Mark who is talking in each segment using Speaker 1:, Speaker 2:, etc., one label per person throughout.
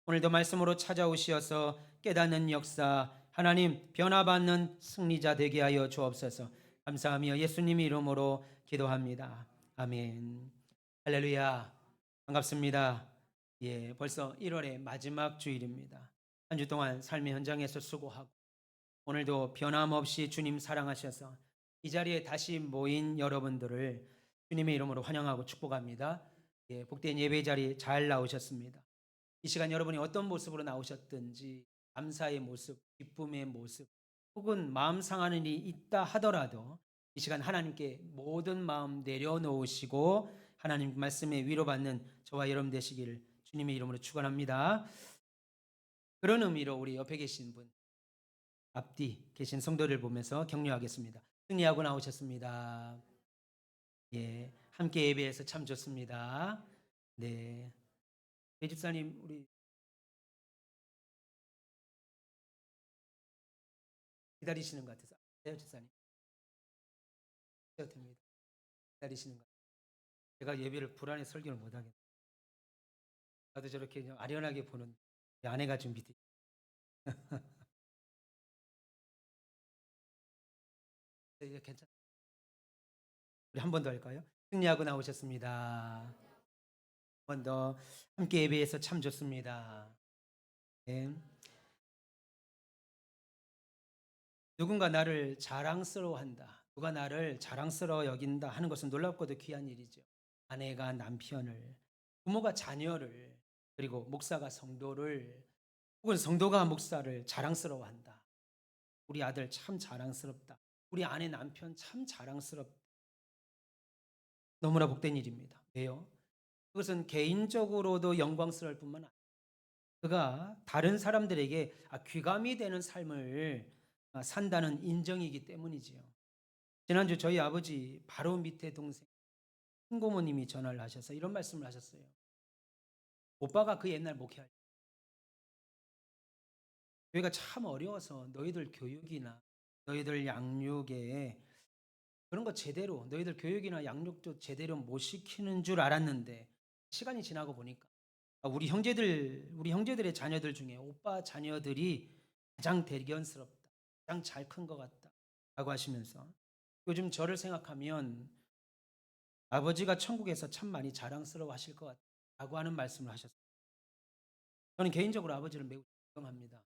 Speaker 1: 오늘도 말씀으로 찾아오시어서 깨닫는 역사, 하나님 변화받는 승리자 되게 하여 주옵소서. 감사하며 예수님의 이름으로 기도합니다. 아멘. 할렐루야. 반갑습니다. 예, 벌써 1월의 마지막 주일입니다. 한 주 동안 삶의 현장에서 수고하고 오늘도 변함없이 주님 사랑하셔서 이 자리에 다시 모인 여러분들을 주님의 이름으로 환영하고 축복합니다. 예, 복된 예배 자리 잘 나오셨습니다. 이 시간 여러분이 어떤 모습으로 나오셨든지 감사의 모습, 기쁨의 모습, 혹은 마음 상하는 일이 있다 하더라도 이 시간 하나님께 모든 마음 내려놓으시고 하나님 말씀에 위로받는 저와 여러분 되시기를 주님의 이름으로 축원합니다. 그런 의미로 우리 옆에 계신 분, 앞뒤 계신 성도를 보면서 격려하겠습니다. 승리하고 나오셨습니다. 예, 함께 예배해서 참 좋습니다. 네, 배 집사님 우리 기다리시는 것 같아서. 네, 집사님. 됩니다. 기다리시는 것. 제가 예배를 불안해 설교를 못 하겠네. 나도 저렇게 그냥 아련하게 보는 아내가 좀 밑에. 이제 괜찮. 우리 한 번 더 할까요? 승리하고 나오셨습니다. 한 번 더 함께 예배해서 참 좋습니다. 네. 누군가 나를 자랑스러워한다. 누가 나를 자랑스러워 여긴다 하는 것은 놀랍고도 귀한 일이죠. 아내가 남편을, 부모가 자녀를, 그리고 목사가 성도를, 혹은 성도가 목사를 자랑스러워한다. 우리 아들 참 자랑스럽다. 우리 아내 남편 참 자랑스럽다. 너무나 복된 일입니다. 왜요? 그것은 개인적으로도 영광스러울 뿐만 아니라 그가 다른 사람들에게 귀감이 되는 삶을 산다는 인정이기 때문이지요. 지난주 저희 아버지 바로 밑에 동생 큰고모님이 전화를 하셔서 이런 말씀을 하셨어요. 오빠가 그 옛날 목회할 때 교회가 참 어려워서 너희들 교육이나 너희들 양육에 그런 거 제대로 너희들 교육이나 양육도 제대로 못 시키는 줄 알았는데 시간이 지나고 보니까 우리 형제들의 자녀들 중에 오빠 자녀들이 가장 대견스럽다. 가장 잘 큰 것 같다. 라고 하시면서 요즘 저를 생각하면 아버지가 천국에서 참 많이 자랑스러워 하실 것 같다. 라고 하는 말씀을 하셨어요. 저는 개인적으로 아버지를 매우 존경합니다.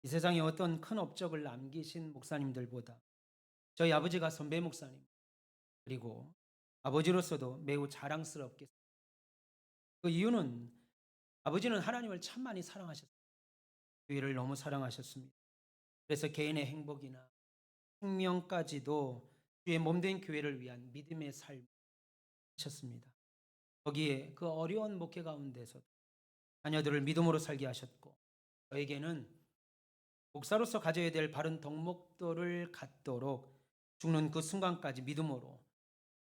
Speaker 1: 이 세상에 어떤 큰 업적을 남기신 목사님들보다 저희 아버지가 선배 목사님, 그리고 아버지로서도 매우 자랑스럽게 그 이유는 아버지는 하나님을 참 많이 사랑하셨어요. 교회를 너무 사랑하셨습니다. 그래서 개인의 행복이나 생명까지도 주의 몸된 교회를 위한 믿음의 삶을 하셨습니다. 거기에 그 어려운 목회 가운데서 자녀들을 믿음으로 살게 하셨고 저에게는 목사로서 가져야 될 바른 덕목도를 갖도록 죽는 그 순간까지 믿음으로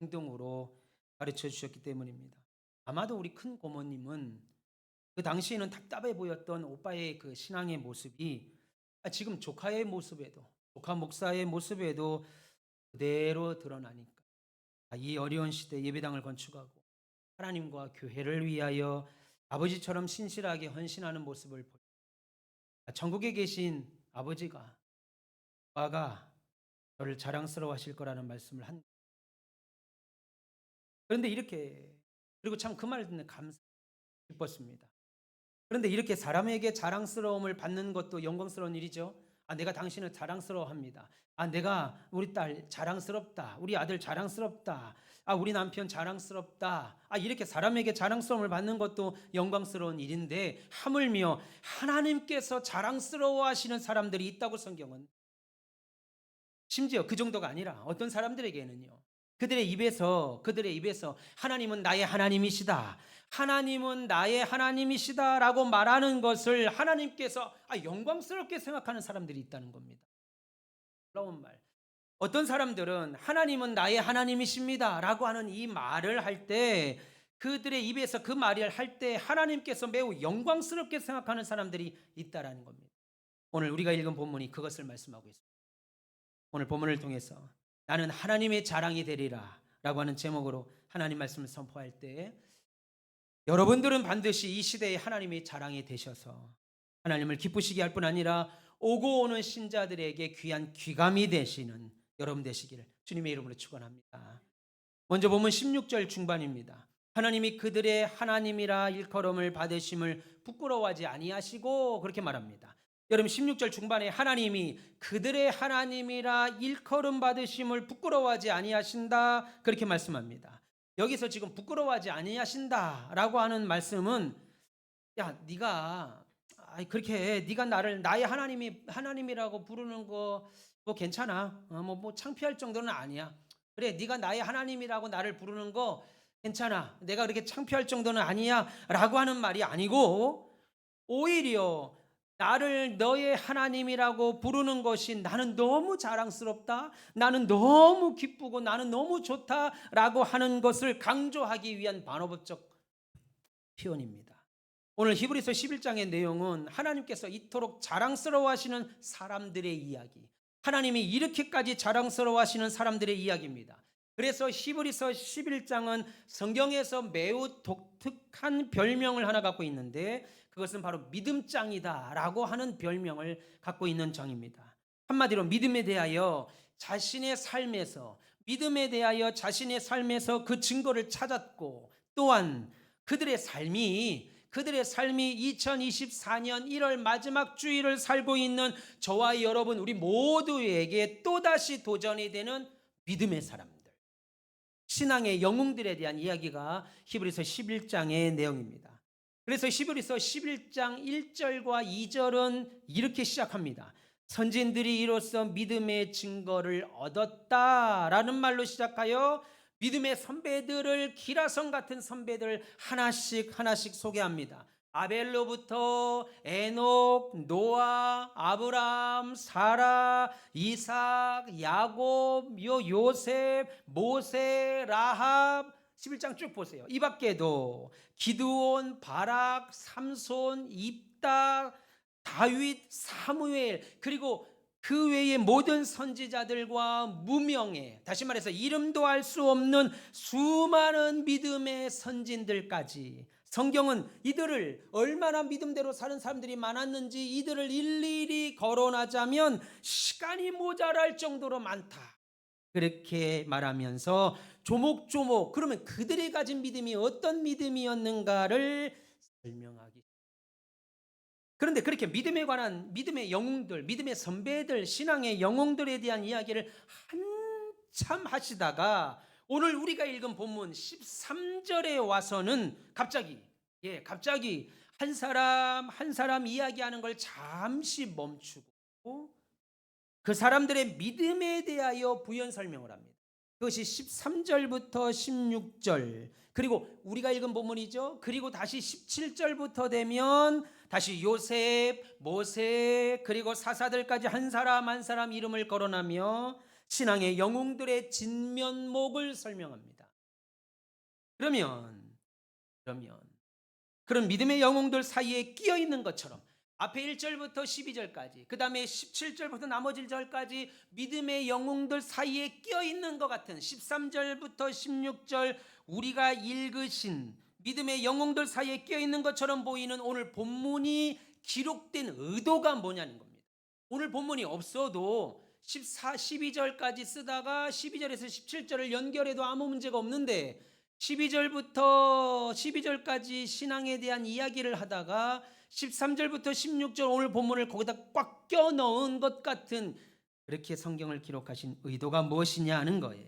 Speaker 1: 행동으로 가르쳐 주셨기 때문입니다. 아마도 우리 큰 고모님은 그 당시에는 답답해 보였던 오빠의 그 신앙의 모습이 지금 조카의 모습에도 조카 목사의 모습에도 그대로 드러나니까 이 어려운 시대 예배당을 건축하고 하나님과 교회를 위하여 아버지처럼 신실하게 헌신하는 모습을 보여 천국에 계신 아버지가 아가 저를 자랑스러워 하실 거라는 말씀을 한. 그런데 이렇게 그리고 참 그 말 듣는 감사 기뻤습니다. 그런데 이렇게 사람에게 자랑스러움을 받는 것도 영광스러운 일이죠. 내가 당신을 자랑스러워합니다. 내가 우리 딸 자랑스럽다. 우리 아들 자랑스럽다. 우리 남편 자랑스럽다. 이렇게 사람에게 자랑스러움을 받는 것도 영광스러운 일인데 하물며 하나님께서 자랑스러워 하시는 사람들이 있다고 성경은 심지어 그 정도가 아니라 어떤 사람들에게는요. 그들의 입에서 하나님은 나의 하나님이시다. 하나님은 나의 하나님이시다라고 말하는 것을 하나님께서 영광스럽게 생각하는 사람들이 있다는 겁니다. 놀라운 말. 어떤 사람들은 하나님은 나의 하나님이십니다라고 하는 이 말을 할 때 그들의 입에서 그 말을 할 때 하나님께서 매우 영광스럽게 생각하는 사람들이 있다라는 겁니다. 오늘 우리가 읽은 본문이 그것을 말씀하고 있습니다. 오늘 본문을 통해서 나는 하나님의 자랑이 되리라 라고 하는 제목으로 하나님 말씀을 선포할 때 여러분들은 반드시 이 시대의 하나님의 자랑이 되셔서 하나님을 기쁘시게 할 뿐 아니라 오고 오는 신자들에게 귀한 귀감이 되시는 여러분 되시기를 주님의 이름으로 축원합니다. 먼저 보면 16절 중반입니다. 하나님이 그들의 하나님이라 일컬음을 받으심을 부끄러워하지 아니하시고 그렇게 말합니다. 여러분 16절 중반에 하나님이 그들의 하나님이라 일컬음 받으심을 부끄러워하지 아니하신다 그렇게 말씀합니다. 여기서 지금 부끄러워하지 아니하신다라고 하는 말씀은 야 네가 그렇게 네가 나를 나의 하나님이라고 부르는 거 뭐 괜찮아. 뭐 창피할 정도는 아니야. 그래 네가 나의 하나님이라고 나를 부르는 거 괜찮아. 내가 그렇게 창피할 정도는 아니야라고 하는 말이 아니고 오히려 나를 너의 하나님이라고 부르는 것이 나는 너무 자랑스럽다. 나는 너무 기쁘고 나는 너무 좋다라고 하는 것을 강조하기 위한 반어법적 표현입니다. 오늘 히브리서 11장의 내용은 하나님께서 이토록 자랑스러워하시는 사람들의 이야기, 하나님이 이렇게까지 자랑스러워하시는 사람들의 이야기입니다. 그래서 히브리서 11장은 성경에서 매우 독특한 별명을 하나 갖고 있는데 그것은 바로 믿음장이다라고 하는 별명을 갖고 있는 장입니다. 한마디로 믿음에 대하여 자신의 삶에서 그 증거를 찾았고 또한 그들의 삶이 2024년 1월 마지막 주일을 살고 있는 저와 여러분 우리 모두에게 또다시 도전이 되는 믿음의 사람들, 신앙의 영웅들에 대한 이야기가 히브리서 11장의 내용입니다. 그래서 히브리서 11장 1절과 2절은 이렇게 시작합니다. 선진들이 이로써 믿음의 증거를 얻었다라는 말로 시작하여 믿음의 선배들을, 기라성 같은 선배들 하나씩 소개합니다. 아벨로부터 에녹, 노아, 아브람, 사라, 이삭, 야곱, 요셉, 모세, 라합 11장 쭉 보세요. 이 밖에도 기드온, 바락, 삼손, 입다, 다윗, 사무엘, 그리고 그 외의 모든 선지자들과 무명의, 다시 말해서 이름도 알 수 없는 수많은 믿음의 선진들까지 성경은 이들을 얼마나 믿음대로 사는 사람들이 많았는지 이들을 일일이 거론하자면 시간이 모자랄 정도로 많다 그렇게 말하면서 조목조목 그러면 그들이 가진 믿음이 어떤 믿음이었는가를 설명하기. 그런데 그렇게 믿음에 관한 믿음의 영웅들, 믿음의 선배들, 신앙의 영웅들에 대한 이야기를 한참 하시다가 오늘 우리가 읽은 본문 13절에 와서는 갑자기 한 사람 이야기하는 걸 잠시 멈추고 그 사람들의 믿음에 대하여 부연 설명을 합니다. 그것이 13절부터 16절 그리고 우리가 읽은 본문이죠. 그리고 다시 17절부터 되면 다시 요셉, 모세 그리고 사사들까지 한 사람 이름을 거론하며 신앙의 영웅들의 진면목을 설명합니다. 그러면 그런 믿음의 영웅들 사이에 끼어 있는 것처럼 앞에 1절부터 12절까지 그 다음에 17절부터 나머지 절까지 믿음의 영웅들 사이에 끼어 있는 것 같은 13절부터 16절 우리가 읽으신 믿음의 영웅들 사이에 끼어 있는 것처럼 보이는 오늘 본문이 기록된 의도가 뭐냐는 겁니다. 오늘 본문이 없어도 12절까지 쓰다가 12절에서 17절을 연결해도 아무 문제가 없는데 12절까지 신앙에 대한 이야기를 하다가 13절부터 16절 오늘 본문을 거기다 꽉 껴넣은 것 같은 그렇게 성경을 기록하신 의도가 무엇이냐 하는 거예요.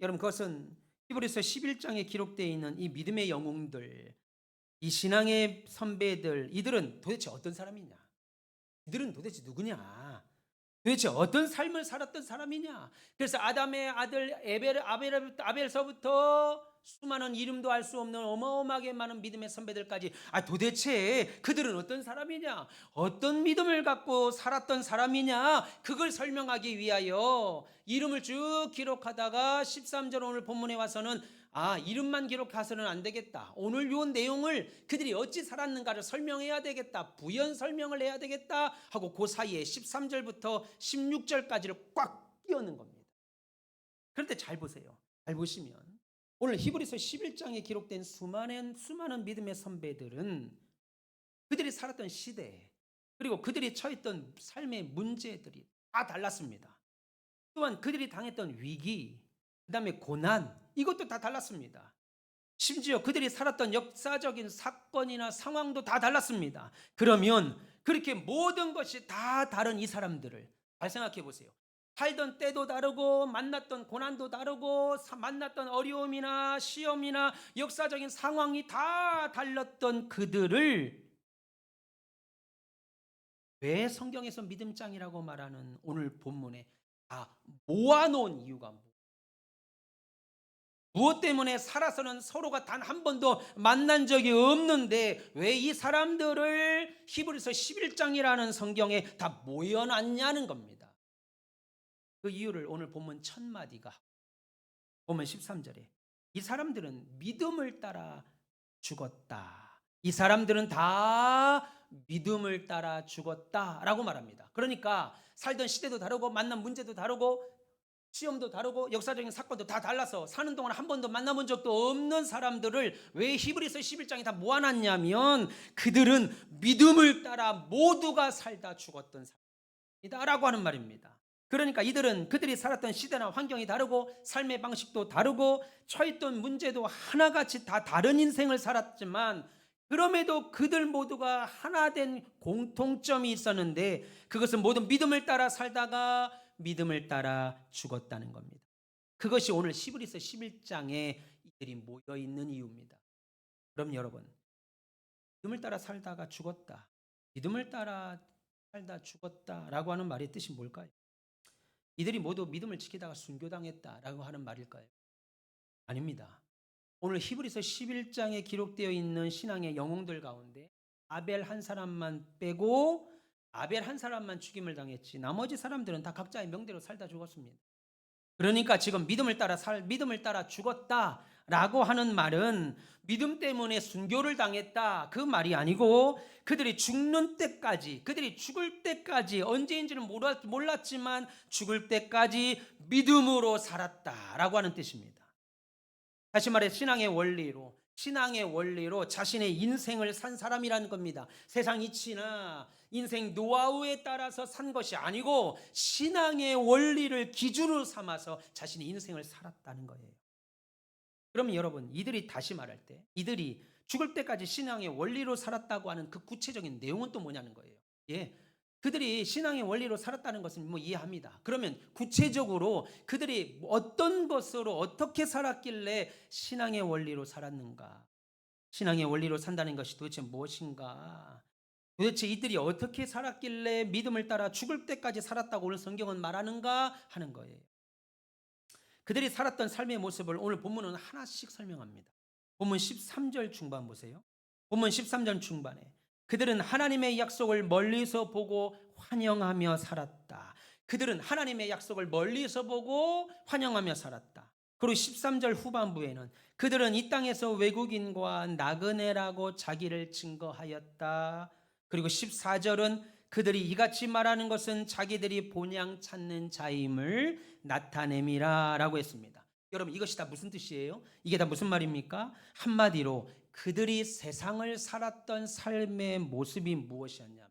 Speaker 1: 여러분 그것은 히브리서 11장에 기록되어 있는 이 믿음의 영웅들, 이 신앙의 선배들 이들은 도대체 어떤 사람이냐? 이들은 도대체 누구냐? 도대체 어떤 삶을 살았던 사람이냐? 그래서 아담의 아들 아벨서부터 수많은 이름도 알 수 없는 어마어마하게 많은 믿음의 선배들까지 도대체 그들은 어떤 사람이냐? 어떤 믿음을 갖고 살았던 사람이냐? 그걸 설명하기 위하여 이름을 쭉 기록하다가 13절 오늘 본문에 와서는 이름만 기록해서는 안 되겠다. 오늘 요 내용을 그들이 어찌 살았는가를 설명해야 되겠다. 부연 설명을 해야 되겠다 하고 그 사이에 13절부터 16절까지를 꽉 끼얹는 겁니다. 그런데 잘 보세요. 잘 보시면 오늘 히브리서 11장에 기록된 수많은 믿음의 선배들은 그들이 살았던 시대, 그리고 그들이 처했던 삶의 문제들이 다 달랐습니다. 또한 그들이 당했던 위기, 그다음에 고난, 이것도 다 달랐습니다. 심지어 그들이 살았던 역사적인 사건이나 상황도 다 달랐습니다. 그러면 그렇게 모든 것이 다 다른 이 사람들을 잘 생각해 보세요. 살던 때도 다르고 만났던 고난도 다르고 만났던 어려움이나 시험이나 역사적인 상황이 다 달랐던 그들을 왜 성경에서 믿음장이라고 말하는 오늘 본문에 다 모아놓은 이유가 무엇 때문에 살아서는 서로가 단 한 번도 만난 적이 없는데 왜 이 사람들을 히브리서 11장이라는 성경에 다 모여놨냐는 겁니다. 그 이유를 오늘 본문 첫 마디가 보면 13절에 이 사람들은 믿음을 따라 죽었다. 이 사람들은 다 믿음을 따라 죽었다라고 말합니다. 그러니까 살던 시대도 다르고 만난 문제도 다르고 시험도 다르고 역사적인 사건도 다 달라서 사는 동안 한 번도 만나본 적도 없는 사람들을 왜 히브리서 11장에 다 모아놨냐면 그들은 믿음을 따라 모두가 살다 죽었던 사람이다라고 하는 말입니다. 그러니까 이들은 그들이 살았던 시대나 환경이 다르고 삶의 방식도 다르고 처했던 문제도 하나같이 다 다른 인생을 살았지만 그럼에도 그들 모두가 하나 된 공통점이 있었는데 그것은 모두 믿음을 따라 살다가 믿음을 따라 죽었다는 겁니다. 그것이 오늘 히브리서 11장에 이들이 모여 있는 이유입니다. 그럼 여러분, 믿음을 따라 살다가 죽었다. 믿음을 따라 살다 죽었다라고 하는 말의 뜻이 뭘까요? 이들이 모두 믿음을 지키다가 순교당했다라고 하는 말일까요? 아닙니다. 오늘 히브리서 11장에 기록되어 있는 신앙의 영웅들 가운데 아벨 한 사람만 빼고 아벨 한 사람만 죽임을 당했지 나머지 사람들은 다 각자의 명대로 살다 죽었습니다. 그러니까 지금 믿음을 따라 죽었다라고 하는 말은 믿음 때문에 순교를 당했다 그 말이 아니고 그들이 죽는 때까지 그들이 죽을 때까지 언제인지는 몰랐지만 죽을 때까지 믿음으로 살았다라고 하는 뜻입니다. 다시 말해 신앙의 원리로 자신의 인생을 산 사람이라는 겁니다. 세상 이치나 인생 노하우에 따라서 산 것이 아니고 신앙의 원리를 기준으로 삼아서 자신의 인생을 살았다는 거예요. 그럼 여러분, 이들이 다시 말할 때 이들이 죽을 때까지 신앙의 원리로 살았다고 하는 그 구체적인 내용은 또 뭐냐는 거예요. 예. 그들이 신앙의 원리로 살았다는 것은 이해합니다. 그러면 구체적으로 그들이 어떤 것으로 어떻게 살았길래 신앙의 원리로 살았는가? 신앙의 원리로 산다는 것이 도대체 무엇인가? 도대체 이들이 어떻게 살았길래 믿음을 따라 죽을 때까지 살았다고 오늘 성경은 말하는가 하는 거예요. 그들이 살았던 삶의 모습을 오늘 본문은 하나씩 설명합니다. 본문 13절 중반 보세요. 본문 13절 중반에 그들은 하나님의 약속을 멀리서 보고 환영하며 살았다. 그들은 하나님의 약속을 멀리서 보고 환영하며 살았다. 그리고 13절 후반부에는 그들은 이 땅에서 외국인과 나그네라고 자기를 증거하였다. 그리고 14절은 그들이 이같이 말하는 것은 자기들이 본향 찾는 자임을 나타냄이라 라고 했습니다. 여러분, 이것이 다 무슨 뜻이에요? 이게 다 무슨 말입니까? 한마디로 그들이 세상을 살았던 삶의 모습이 무엇이었냐?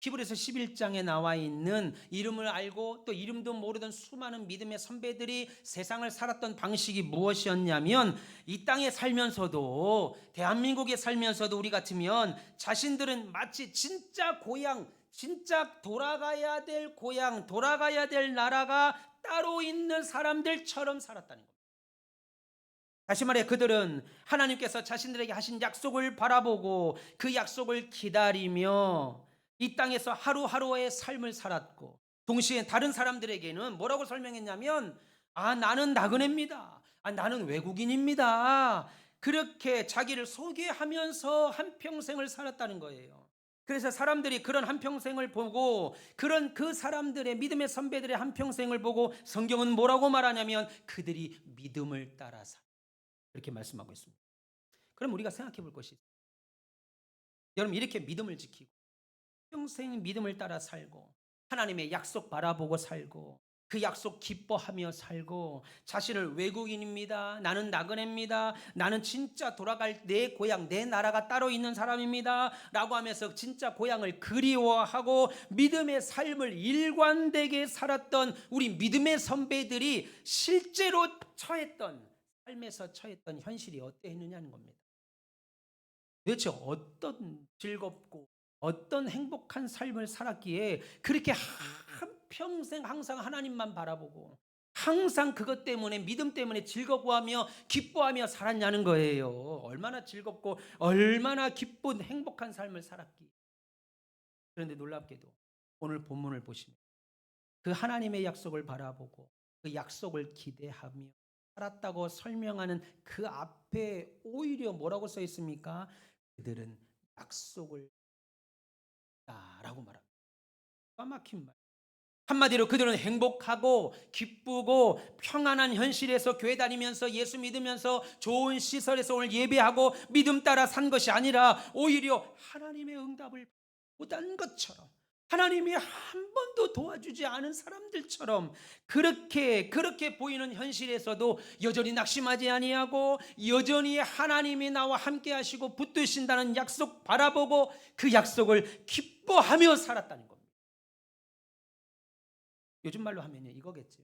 Speaker 1: 히브리서 11장에 나와 있는 이름을 알고 또 이름도 모르던 수많은 믿음의 선배들이 세상을 살았던 방식이 무엇이었냐면 이 땅에 살면서도 대한민국에 살면서도 우리 같으면 자신들은 마치 진짜 고향 진짜 돌아가야 될 고향 돌아가야 될 나라가 따로 있는 사람들처럼 살았다는 겁니다. 다시 말해 그들은 하나님께서 자신들에게 하신 약속을 바라보고 그 약속을 기다리며 이 땅에서 하루하루의 삶을 살았고 동시에 다른 사람들에게는 뭐라고 설명했냐면 나는 나그네입니다. 나는 외국인입니다. 그렇게 자기를 소개하면서 한평생을 살았다는 거예요. 그래서 사람들이 그런 한평생을 보고 그런 그 사람들의 믿음의 선배들의 한평생을 보고 성경은 뭐라고 말하냐면 그들이 믿음을 따라 이렇게 말씀하고 있습니다. 그럼 우리가 생각해 볼 것이 여러분 이렇게 믿음을 지키고 평생 믿음을 따라 살고 하나님의 약속 바라보고 살고 그 약속 기뻐하며 살고 자신을 외국인입니다. 나는 나그네입니다. 나는 진짜 돌아갈 내 고향, 내 나라가 따로 있는 사람입니다. 라고 하면서 진짜 고향을 그리워하고 믿음의 삶을 일관되게 살았던 우리 믿음의 선배들이 실제로 삶에서 처했던 현실이 어떠했느냐는 겁니다. 도대체 어떤 즐겁고 어떤 행복한 삶을 살았기에 그렇게 한평생 항상 하나님만 바라보고 항상 그것 때문에 믿음 때문에 즐거워하며 기뻐하며 살았냐는 거예요. 얼마나 즐겁고 얼마나 기쁜 행복한 삶을 살았기. 그런데 놀랍게도 오늘 본문을 보시면 그 하나님의 약속을 바라보고 그 약속을 기대하며 살았다고 설명하는 그 앞에 오히려 뭐라고 써 있습니까? 그들은 약속을 라고 말합니다. 까맣긴 말. 한마디로 그들은 행복하고 기쁘고 평안한 현실에서 교회 다니면서 예수 믿으면서 좋은 시설에서 오늘 예배하고 믿음 따라 산 것이 아니라 오히려 하나님의 응답을 못한 것처럼 하나님이 한 번도 도와주지 않은 사람들처럼 그렇게 보이는 현실에서도 여전히 낙심하지 아니하고 여전히 하나님이 나와 함께 하시고 붙드신다는 약속 바라보고 그 약속을 기뻐하며 살았다는 겁니다. 요즘 말로 하면요 이거겠죠.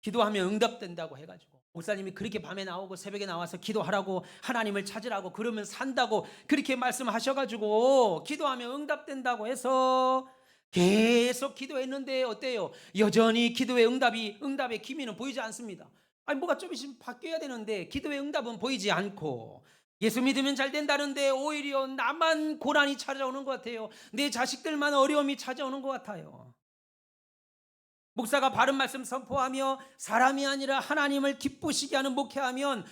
Speaker 1: 기도하면 응답된다고 해가지고 목사님이 그렇게 밤에 나오고 새벽에 나와서 기도하라고 하나님을 찾으라고 그러면 산다고 그렇게 말씀하셔가지고 기도하면 응답된다고 해서 계속 기도했는데 어때요? 여전히 기도의 응답의 기미는 보이지 않습니다. 아니 뭐가 좀 있으면 바뀌어야 되는데 기도의 응답은 보이지 않고 예수 믿으면 잘 된다는데 오히려 나만 고난이 찾아오는 것 같아요. 내 자식들만 어려움이 찾아오는 것 같아요. 목사가 바른 말씀 선포하며 사람이 아니라 하나님을 기쁘시게 하는 목회하면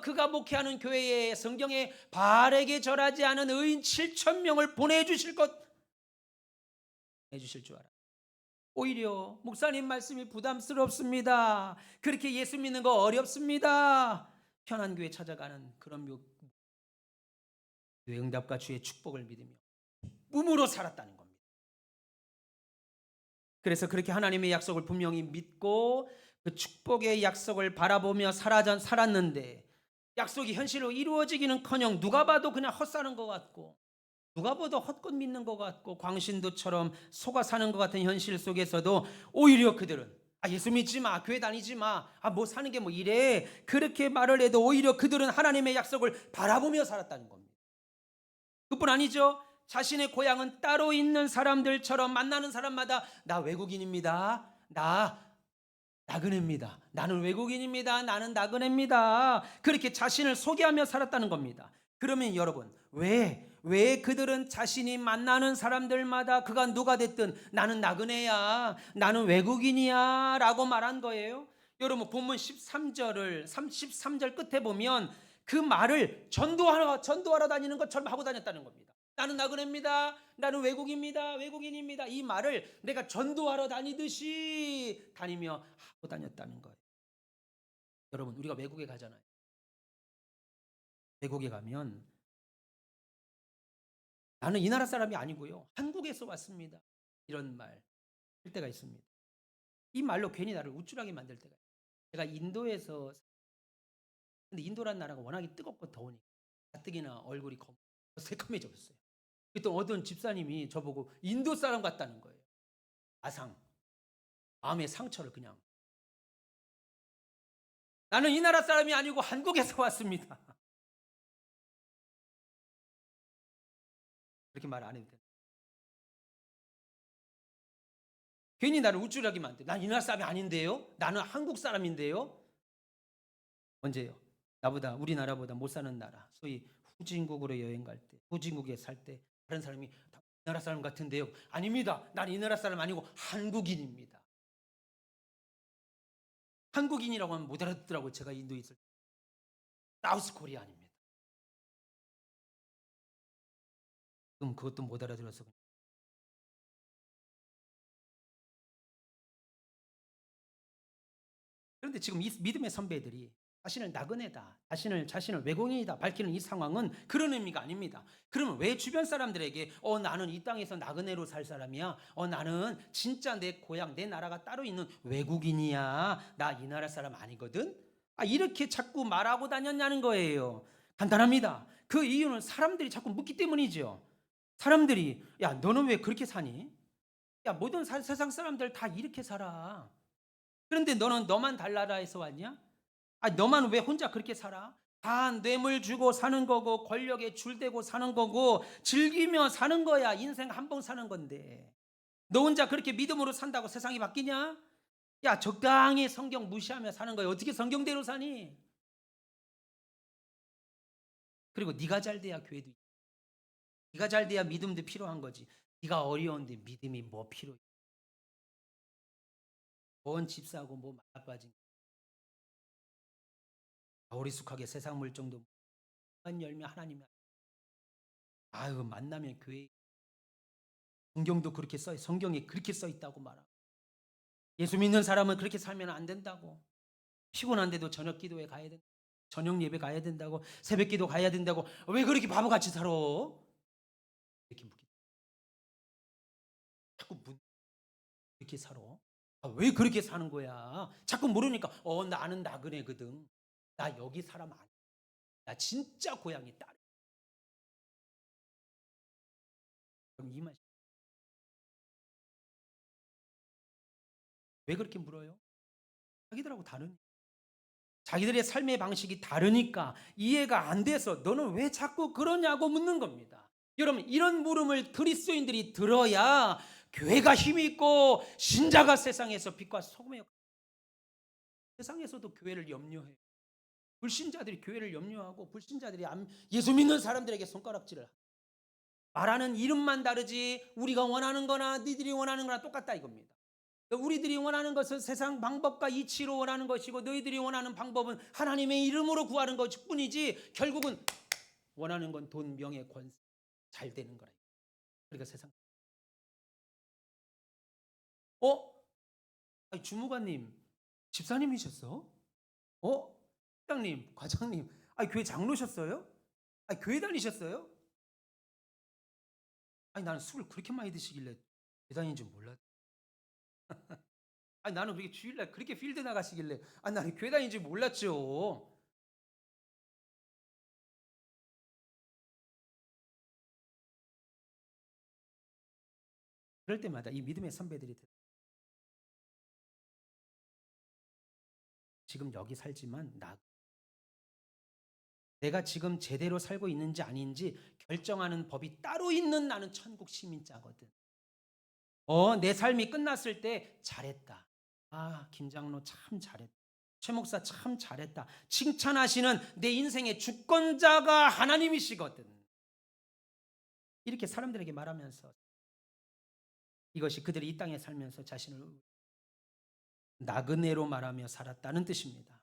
Speaker 1: 그가 목회하는 교회에 성경에 바르게 절하지 않은 의인 7,000명을 보내주실 것 해주실 줄 알아. 오히려 목사님 말씀이 부담스럽습니다. 그렇게 예수 믿는 거 어렵습니다. 편한 교회 찾아가는 그런 교회 응답과 주의 축복을 믿으며 꿈으로 살았다는 겁니다. 그래서 그렇게 하나님의 약속을 분명히 믿고 그 축복의 약속을 바라보며 살았는데 약속이 현실로 이루어지기는커녕 누가 봐도 그냥 헛사는 것 같고 누가 봐도 헛것 믿는 것 같고 광신도처럼 속아 사는 것 같은 현실 속에서도 오히려 그들은 예수 믿지 마, 교회 다니지 마, 뭐 사는 게 뭐 이래 그렇게 말을 해도 오히려 그들은 하나님의 약속을 바라보며 살았다는 겁니다. 그뿐 아니죠. 자신의 고향은 따로 있는 사람들처럼 만나는 사람마다 나 외국인입니다. 나 나그네입니다. 나는 외국인입니다. 나는 나그네입니다. 그렇게 자신을 소개하며 살았다는 겁니다. 그러면 여러분 왜 그들은 자신이 만나는 사람들마다 그가 누가 됐든 나는 나그네야 나는 외국인이야 라고 말한 거예요. 여러분 본문 13절 끝에 보면 그 말을 전도하러 다니는 것처럼 하고 다녔다는 겁니다. 나는 나그네입니다. 나는 외국인입니다. 이 말을 내가 전도하러 다니듯이 다니며 하고 다녔다는 거예요. 여러분 우리가 외국에 가잖아요. 외국에 가면 나는 이 나라 사람이 아니고요. 한국에서 왔습니다. 이런 말 할 때가 있습니다. 이 말로 괜히 나를 우쭐하게 만들 때가 있어요. 제가 인도에서 근데 인도란 나라가 워낙에 뜨겁고 더우니까 가뜩이나 얼굴이 새까매져 있어요. 그때 어떤 집사님이 저보고 인도 사람 같다는 거예요. 마음의 상처를 그냥. 나는 이 나라 사람이 아니고 한국에서 왔습니다. 그렇게 말 안 해도 돼. 괜히 나를 우쭐하게 만들. 난 이 나라 사람이 아닌데요. 나는 한국 사람인데요. 언제요? 우리나라보다 못 사는 나라. 소위 후진국으로 여행 갈 때, 후진국에 살 때 다른 사람이 이 나라 사람 같은데요. 아닙니다. 난 이 나라 사람 아니고 한국인입니다. 한국인이라고 하면 못 알아듣더라고요. 제가 인도에 있을 때. 사우스 코리아 아닙니다. 그럼 그것도 못 알아들어서. 그런데 지금 이 믿음의 선배들이 자신을 나그네다, 자신을 외국인이다 밝히는 이 상황은 그런 의미가 아닙니다. 그러면 왜 주변 사람들에게 나는 이 땅에서 나그네로 살 사람이야, 나는 진짜 내 고향 내 나라가 따로 있는 외국인이야, 나 이 나라 사람 아니거든, 이렇게 자꾸 말하고 다녔냐는 거예요. 간단합니다. 그 이유는 사람들이 자꾸 묻기 때문이죠. 사람들이 야 너는 왜 그렇게 사니? 야 모든 세상 사람들 다 이렇게 살아. 그런데 너만 달나라에서 왔냐? 너만 왜 혼자 그렇게 살아? 다 뇌물 주고 사는 거고 권력에 줄대고 사는 거고 즐기며 사는 거야. 인생 한 번 사는 건데 너 혼자 그렇게 믿음으로 산다고 세상이 바뀌냐? 야 적당히 성경 무시하며 사는 거야. 어떻게 성경대로 사니? 그리고 네가 잘 돼야 교회도 있고 네가 잘 돼야 믿음도 필요한 거지. 네가 어려운데 믿음이 뭐 필요해? 뭔 집사고 뭐 말아빠진 어리숙하게 세상 물정도 만 열면 하나님이 만나면 교회 성경도 그렇게 성경에 그렇게 써 있다고 말하고 예수 믿는 사람은 그렇게 살면 안 된다고, 피곤한데도 저녁 기도에 가야 된다, 저녁 예배 가야 된다고, 새벽 기도 가야 된다고, 왜 그렇게 바보같이 살아? 이렇게 묻기. 자꾸 이렇게 살아? 왜 그렇게 사는 거야? 자꾸 물으니까 나는 나그네거든. 나 여기 사람 아니야. 나 진짜 고향이 딸. 그럼 이 말. 왜 그렇게 물어요? 자기들하고 다른. 자기들의 삶의 방식이 다르니까 이해가 안 돼서 너는 왜 자꾸 그러냐고 묻는 겁니다. 여러분 이런 물음을 그리스도인들이 들어야 교회가 힘이 있고 신자가 세상에서 빛과 소금의 역할. 세상에서도 교회를 염려해요. 불신자들이 교회를 염려하고 불신자들이 예수 믿는 사람들에게 손가락질을 말하는 이름만 다르지 우리가 원하는 거나 니들이 원하는 거나 똑같다 이겁니다. 우리들이 원하는 것은 세상 방법과 이치로 원하는 것이고 너희들이 원하는 방법은 하나님의 이름으로 구하는 것뿐이지 결국은 원하는 건 돈, 명예, 권세 잘 되는 거라. 그러니까 세상 주무관님 집사님이셨어? 회장님 과장님 교회 장로셨어요? 교회 다니셨어요? 나는 술을 그렇게 많이 드시길래 교회 다니는 줄 몰랐. 나는 그렇게 주일날 그렇게 필드 나가시길래 나는 교회 다니는 줄 몰랐죠. 그럴 때마다 이 믿음의 선배들이 지금 여기 살지만 내가 지금 제대로 살고 있는지 아닌지 결정하는 법이 따로 있는 나는 천국 시민자거든. 내 삶이 끝났을 때 잘했다. 김 장로 참 잘했다. 최 목사 참 잘했다. 칭찬하시는 내 인생의 주권자가 하나님이시거든. 이렇게 사람들에게 말하면서 이것이 그들이 이 땅에 살면서 자신을 나그네로 말하며 살았다는 뜻입니다.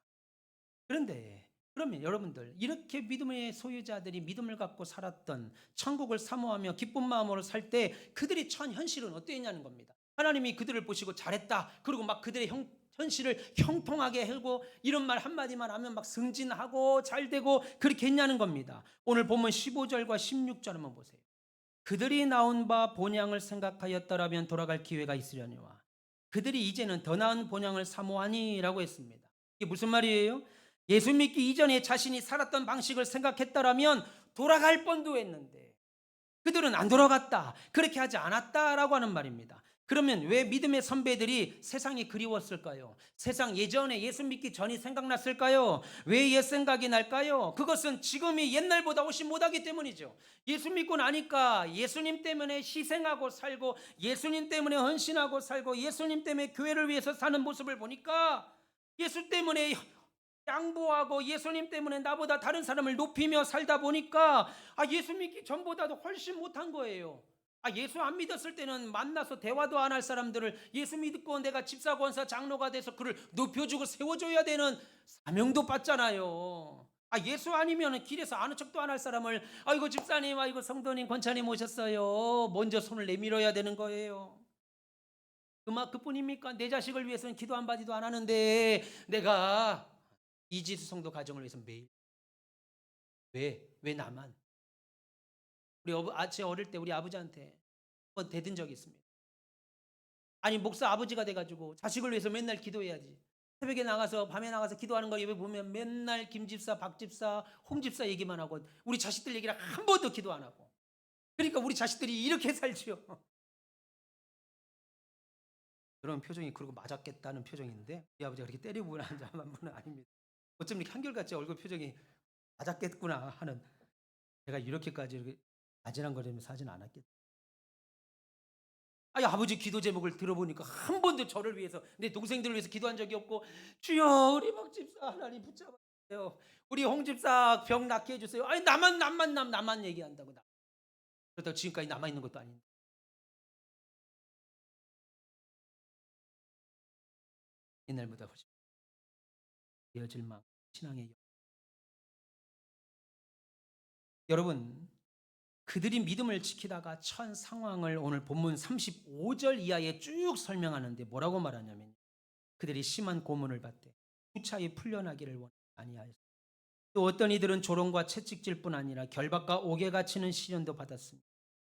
Speaker 1: 그런데 그러면 여러분들 이렇게 믿음의 소유자들이 믿음을 갖고 살았던 천국을 사모하며 기쁜 마음으로 살 때 그들이 처한 현실은 어땠냐는 겁니다. 하나님이 그들을 보시고 잘했다. 그리고 막 그들의 현실을 형통하게 하고 이런 말 한마디만 하면 막 승진하고 잘되고 그렇게 했냐는 겁니다. 오늘 본문 15절과 16절 한번 보세요. 그들이 나온 바 본향을 생각하였더라면 돌아갈 기회가 있으려니와 그들이 이제는 더 나은 본향을 사모하니라고 했습니다. 이게 무슨 말이에요? 예수 믿기 이전에 자신이 살았던 방식을 생각했다라면 돌아갈 뻔도 했는데 그들은 안 돌아갔다. 그렇게 하지 않았다라고 하는 말입니다. 그러면 왜 믿음의 선배들이 세상이 그리웠을까요? 세상 예전에 예수 믿기 전이 생각났을까요? 왜 옛 생각이 날까요? 그것은 지금이 옛날보다 훨씬 못하기 때문이죠. 예수 믿고 나니까 예수님 때문에 희생하고 살고 예수님 때문에 헌신하고 살고 예수님 때문에 교회를 위해서 사는 모습을 보니까 예수 때문에 양보하고 예수님 때문에 나보다 다른 사람을 높이며 살다 보니까 예수 믿기 전보다도 훨씬 못한 거예요. 예수 안 믿었을 때는 만나서 대화도 안 할 사람들을 예수 믿고 내가 집사 권사 장로가 돼서 그를 높여주고 세워줘야 되는 사명도 받잖아요. 예수 아니면 길에서 아는 척도 안 할 사람을 아이고 집사님 아이고 성도님 권사님 오셨어요 먼저 손을 내밀어야 되는 거예요. 그뿐입니까? 내 자식을 위해서는 기도 한 마디도 안 하는데 내가 이지수 성도 가정을 위해서 매일. 왜 나만? 제 어릴 때 우리 아버지한테 한번 대든 적이 있습니다. 아니 목사 아버지가 돼가지고 자식을 위해서 맨날 기도해야지. 새벽에 나가서 밤에 나가서 기도하는 거 예배 보면 맨날 김 집사, 박 집사, 홍 집사 얘기만 하고 우리 자식들 얘기를 한 번도 기도 안 하고. 그러니까 우리 자식들이 이렇게 살지요. 그런 표정이 그러고 맞았겠다는 표정인데 우리 아버지가 그렇게 때리고 한 분은 아닙니다. 어쩜 이렇게 한결같이 얼굴 표정이 맞았겠구나 하는, 제가 이렇게까지 이렇게 아찔한거리면서 하진 않았겠죠. 아니 아버지 기도 제목을 들어보니까 한 번도 저를 위해서 내 동생들을 위해서 기도한 적이 없고, 주여 우리 박 집사 하나님 붙잡아주세요, 우리 홍 집사 병 낫게 해주세요. 아니 나만 얘기한다고. 그렇다고 지금까지 남아있는 것도 아닌데. 옛날보다 훨씬 이어질 만큼 신앙의 여러분, 그들이 믿음을 지키다가 처한 상황을 오늘 본문 35절 이하에 쭉 설명하는데 뭐라고 말하냐면, 그들이 심한 고문을 받되 무차히 풀려나기를 원하지 아니하였습니다. 또 어떤 이들은 조롱과 채찍질뿐 아니라 결박과 옥에 갇히는 시련도 받았습니다.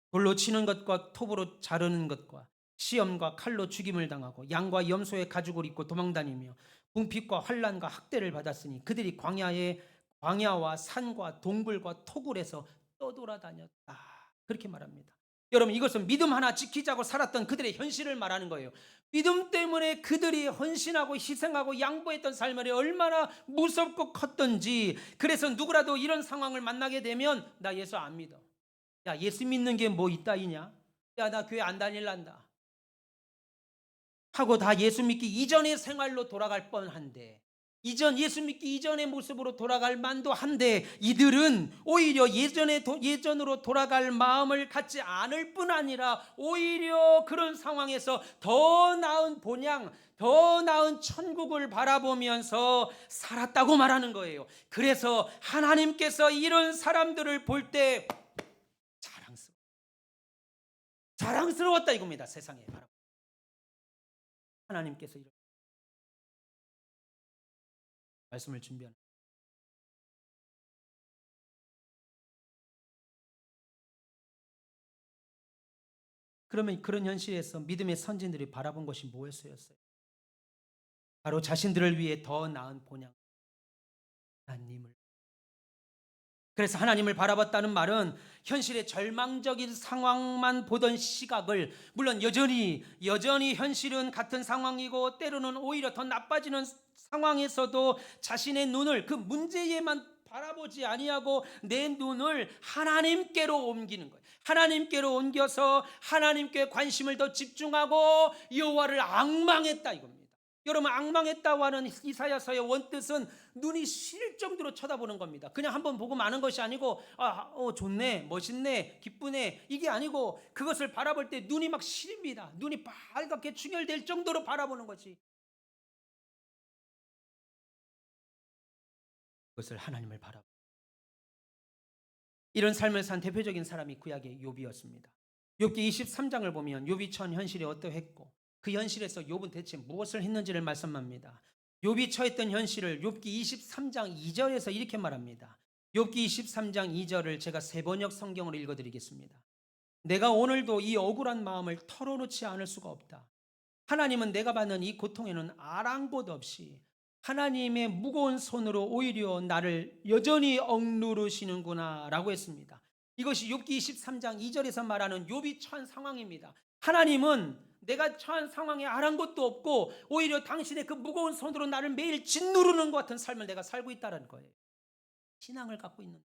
Speaker 1: 돌로 치는 것과 톱으로 자르는 것과 시험과 칼로 죽임을 당하고 양과 염소의 가죽을 입고 도망다니며 궁핍과 환난과 학대를 받았으니 그들이 광야와 산과 동굴과 토굴에서 떠돌아다녔다. 그렇게 말합니다. 여러분, 이것은 믿음 하나 지키자고 살았던 그들의 현실을 말하는 거예요. 믿음 때문에 그들이 헌신하고 희생하고 양보했던 삶이 얼마나 무섭고 컸던지. 그래서 누구라도 이런 상황을 만나게 되면 나 예수 안 믿어, 야 예수 믿는 게 뭐 있다이냐, 야 나 교회 안 다닐란다 하고 다 예수 믿기 이전의 생활로 돌아갈 뻔한데, 예수 믿기 이전의 모습으로 돌아갈 만도 한데, 이들은 오히려 예전으로 돌아갈 마음을 갖지 않을 뿐 아니라 오히려 그런 상황에서 더 나은 본향, 더 나은 천국을 바라보면서 살았다고 말하는 거예요. 그래서 하나님께서 이런 사람들을 볼 때 자랑스러웠다 이겁니다. 세상에 바라보고 하나님께서 이런 말씀을 준비하는. 그러면 그런 현실에서 믿음의 선진들이 바라본 것이 무엇이었어요? 바로 자신들을 위해 더 나은 본향, 하나님을. 그래서 하나님을 바라봤다는 말은 현실의 절망적인 상황만 보던 시각을, 물론 여전히 현실은 같은 상황이고 때로는 오히려 더 나빠지는 상황에서도 자신의 눈을 그 문제에만 바라보지 아니하고 내 눈을 하나님께로 옮기는 거예요. 하나님께로 옮겨서 하나님께 관심을 더 집중하고 여호와를 앙망했다 이겁니다. 여러분, 앙망했다고 하는 이사야서의 원뜻은 눈이 시릴 정도로 쳐다보는 겁니다. 그냥 한번 보고 마는 것이 아니고 좋네, 멋있네, 기쁘네, 이게 아니고 그것을 바라볼 때 눈이 막 시립니다. 눈이 빨갛게 충혈될 정도로 바라보는 것이, 그것을 하나님을 바라보. 이런 삶을 산 대표적인 사람이 구약의 욥이었습니다. 욥기 23장을 보면 욥이 처한 현실이 어떠했고 그 현실에서 욥은 대체 무엇을 했는지를 말씀합니다. 욥이 처했던 현실을 욥기 23장 2절에서 이렇게 말합니다. 욥기 23장 2절을 제가 세번역 성경으로 읽어드리겠습니다. 내가 오늘도 이 억울한 마음을 털어놓지 않을 수가 없다. 하나님은 내가 받는 이 고통에는 아랑곳 없이 하나님의 무거운 손으로 오히려 나를 여전히 억누르시는구나 라고 했습니다. 이것이 욥기 23장 2절에서 말하는 욥이 처한 상황입니다. 하나님은 내가 처한 상황에 아랑곳도 없고 오히려 당신의 그 무거운 손으로 나를 매일 짓누르는 것 같은 삶을 내가 살고 있다는 거예요. 신앙을 갖고 있는,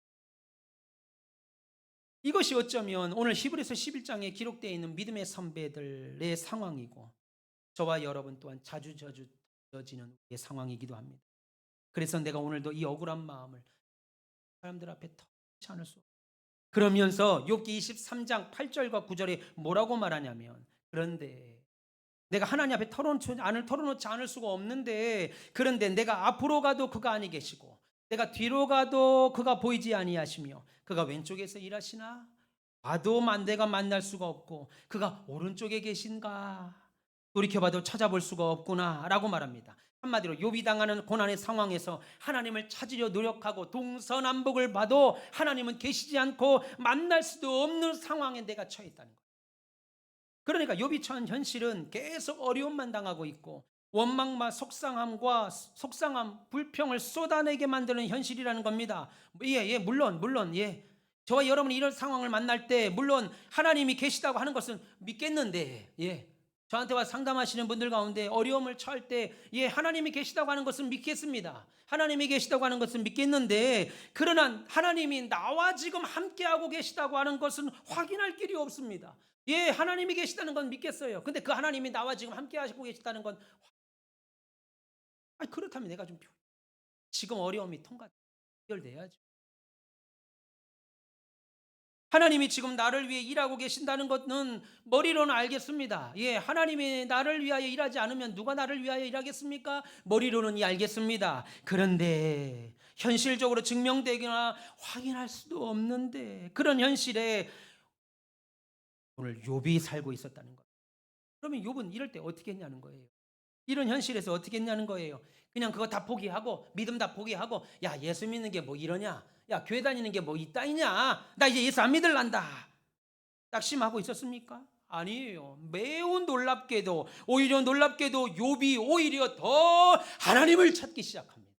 Speaker 1: 이것이 어쩌면 오늘 히브리서 11장에 기록되어 있는 믿음의 선배들의 상황이고 저와 여러분 또한 자주 저지는 우리의 상황이기도 합니다. 그래서 내가 오늘도 이 억울한 마음을 사람들 앞에 털지 않을 수 없어요. 그러면서 욥기 23장 8절과 9절에 뭐라고 말하냐면, 그런데 내가 하나님 앞에 털어놓지 않을 수가 없는데, 그런데 내가 앞으로 가도 그가 아니 계시고 내가 뒤로 가도 그가 보이지 아니하시며 그가 왼쪽에서 일하시나 봐도 내가 만날 수가 없고 그가 오른쪽에 계신가 돌이켜봐도 찾아볼 수가 없구나 라고 말합니다. 한마디로 욥이 당하는 고난의 상황에서 하나님을 찾으려 노력하고 동서남북을 봐도 하나님은 계시지 않고 만날 수도 없는 상황에 내가 처해 있다는 거예요. 그러니까 욥이 처한 현실은 계속 어려움만 당하고 있고 원망과 속상함, 불평을 쏟아내게 만드는 현실이라는 겁니다. 물론 저와 여러분이 이런 상황을 만날 때 물론 하나님이 계시다고 하는 것은 믿겠는데, 저한테 와 상담하시는 분들 가운데 어려움을 처할 때 하나님이 계시다고 하는 것은 믿겠습니다. 하나님이 계시다고 하는 것은 믿겠는데, 그러나 하나님이 나와 지금 함께하고 계시다고 하는 것은 확인할 길이 없습니다. 하나님이 계시다는 건 믿겠어요. 근데 그 하나님이 나와 지금 함께하시고 계시다는 건, 그렇다면 내가 좀 지금 어려움이 해결돼야죠. 하나님이 지금 나를 위해 일하고 계신다는 것은 머리로는 알겠습니다. 하나님이 나를 위하여 일하지 않으면 누가 나를 위하여 일하겠습니까? 머리로는 알겠습니다. 그런데 현실적으로 증명되거나 확인할 수도 없는데, 그런 현실에 오늘 욥이 살고 있었다는 거예요. 그러면 욥은 이럴 때 어떻게 했냐는 거예요. 이런 현실에서 어떻게 했냐는 거예요. 그냥 그거 다 포기하고, 믿음 다 포기하고, 야, 예수 믿는 게 뭐 이러냐, 야, 교회 다니는 게 뭐 이따이냐, 나 이제 예수 안 믿을란다, 낙심하고 있었습니까? 아니에요. 매우 놀랍게도, 오히려 놀랍게도 욥이 오히려 더 하나님을 찾기 시작합니다.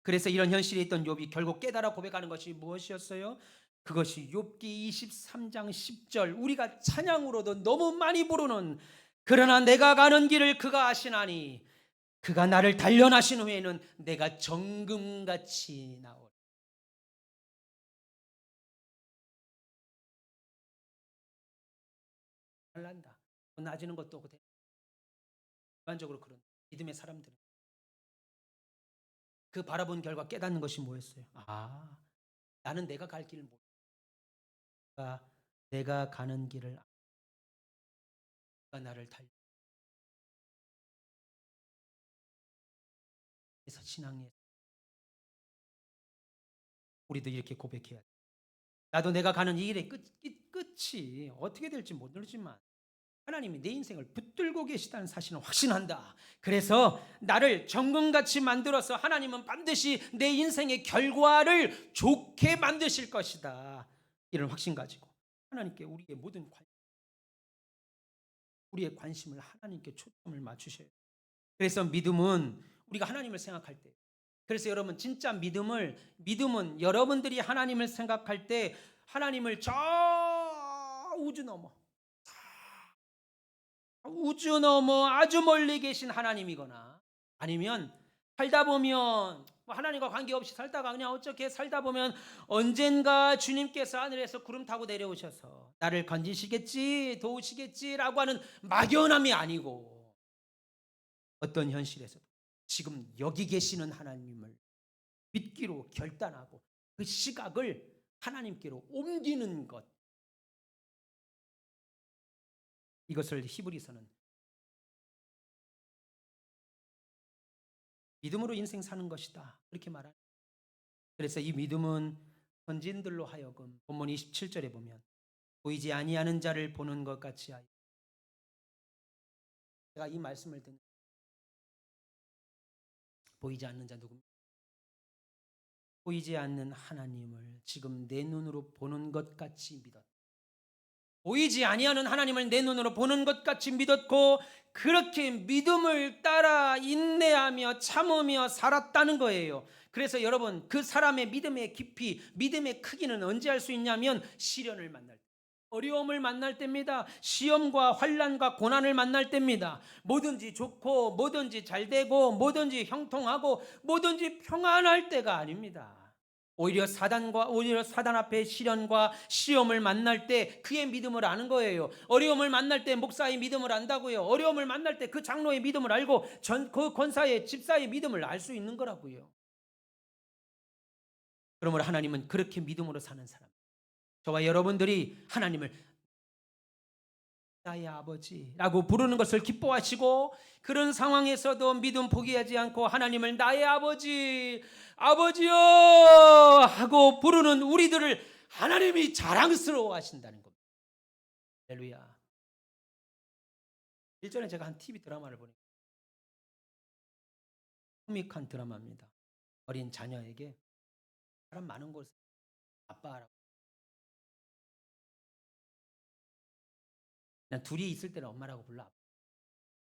Speaker 1: 그래서 이런 현실에 있던 욥이 결국 깨달아 고백하는 것이 무엇이었어요? 그것이 욥기 23장 10절, 우리가 찬양으로도 너무 많이 부르는, 그러나 내가 가는 길을 그가 아시나니 그가 나를 단련하신 후에는 내가 정금같이 나오리. 잘난다, 나아지는 것도 없고, 일반적으로 그런 믿음의 사람들은 그 바라본 결과 깨닫는 것이 뭐였어요? 나는 내가 갈 길을 모르겠다. 내가 가는 길을 나를 달려. 그래서 신앙에 우리도 이렇게 고백해야 돼. 나도 내가 가는 이 길의 끝이 어떻게 될지 모르지만 하나님이 내 인생을 붙들고 계시다는 사실은 확신한다. 그래서 나를 정금같이 만들어서 하나님은 반드시 내 인생의 결과를 좋게 만드실 것이다. 이런 확신 가지고 하나님께 우리의 관심을 하나님께 초점을 맞추셔야 돼요. 그래서 믿음은 우리가 하나님을 생각할 때, 그래서 여러분 진짜 믿음은 여러분들이 하나님을 생각할 때 하나님을 저 우주 넘어 아주 멀리 계신 하나님이거나, 아니면 살다 보면 하나님과 관계없이 살다가 그냥 어떻게 살다 보면 언젠가 주님께서 하늘에서 구름 타고 내려오셔서 나를 건지시겠지, 도우시겠지라고 하는 막연함이 아니고, 어떤 현실에서도 지금 여기 계시는 하나님을 믿기로 결단하고 그 시각을 하나님께로 옮기는 것, 이것을 히브리서는 믿음으로 인생 사는 것이다, 그렇게 말합니다. 그래서 이 믿음은 선진들로 하여금 본문 27절에 보면 보이지 아니하는 자를 보는 것 같이 하여. 제가 이 말씀을 듣는, 보이지 않는 자 누굽니까? 보이지 않는 하나님을 지금 내 눈으로 보는 것 같이 믿었다. 보이지 아니하는 하나님을 내 눈으로 보는 것 같이 믿었고, 그렇게 믿음을 따라 인내하며 참으며 살았다는 거예요. 그래서 여러분, 그 사람의 믿음의 깊이, 믿음의 크기는 언제 알 수 있냐면 시련을 만날 때, 어려움을 만날 때입니다. 시험과 환난과 고난을 만날 때입니다. 뭐든지 좋고 뭐든지 잘 되고 뭐든지 형통하고 뭐든지 평안할 때가 아닙니다. 오히려 사단 앞에 시련과 시험을 만날 때 그의 믿음을 아는 거예요. 어려움을 만날 때 목사의 믿음을 안다고요. 어려움을 만날 때 그 장로의 믿음을 알고 그 권사의 집사의 믿음을 알 수 있는 거라고요. 그러므로 하나님은 그렇게 믿음으로 사는 사람, 저와 여러분들이 하나님을 나의 아버지라고 부르는 것을 기뻐하시고, 그런 상황에서도 믿음 포기하지 않고 하나님을 나의 아버지요 하고 부르는 우리들을 하나님이 자랑스러워 하신다는 겁니다. 할렐루야. 일전에 제가 한 TV 드라마를 보니까 코믹한 드라마입니다. 어린 자녀에게 사람 많은 곳에 아빠라고 그냥 둘이 있을 때는 엄마라고 불러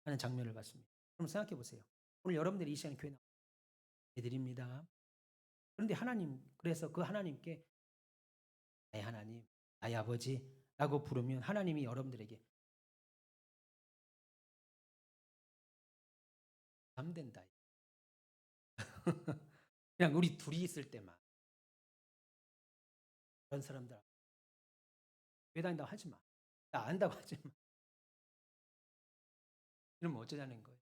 Speaker 1: 하는 장면을 봤습니다. 그럼 생각해 보세요. 오늘 여러분들이 이 시간에 교회 나와 애들입니다. 그런데 하나님 그래서 그 하나님께 나의 하나님, 나의 아버지라고 부르면 하나님이 여러분들에게 감된다. 그냥 우리 둘이 있을 때만 그런 사람들 교회 다닌다고 하지 마. 나 안다고 하지 마. 이러면 어쩌자는 거예요.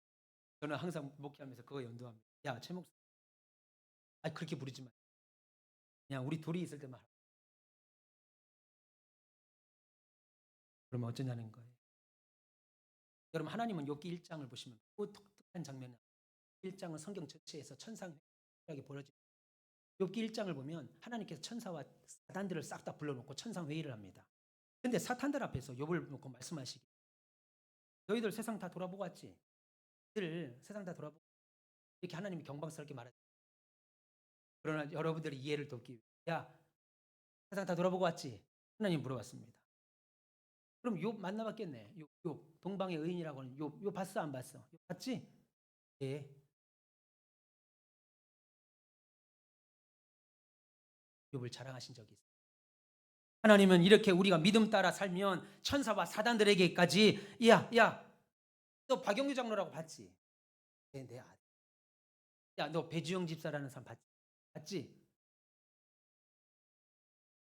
Speaker 1: 저는 항상 목회하면서 그거 연도합니다. 야, 최 목사, 아니 그렇게 부르지 마. 그냥 우리 둘이 있을 때만. 그러면 어쩌냐는 거예요. 여러분 하나님은 욥기 1장을 보시면 그 독특한 장면은 1장은 성경 전체에서 천상회의라고 벌어집니다. 욥기 1장을 보면 하나님께서 천사와 사단들을 싹 다 불러놓고 천상회의를 합니다. 근데 사탄들 앞에서 욥을 놓고 말씀하시기 너희들 세상 다 돌아보고 왔지? 너희들 세상 다 돌아보고 이렇게 하나님이 경박스럽게 말하죠. 그러나 여러분들이 이해를 돕기 위해 야 세상 다 돌아보고 왔지? 하나님 물어봤습니다. 그럼 욥 만나봤겠네. 욥 동방의 의인이라고 하는 욥 봤어 안 봤어? 욥 봤지? 예. 욥을 자랑하신 적이 있어요. 하나님은 이렇게 우리가 믿음 따라 살면 천사와 사단들에게까지 야 너 박영규 장로라고 봤지? 내 아들. 야 너 배주영 집사라는 사람 봤지? 봤지?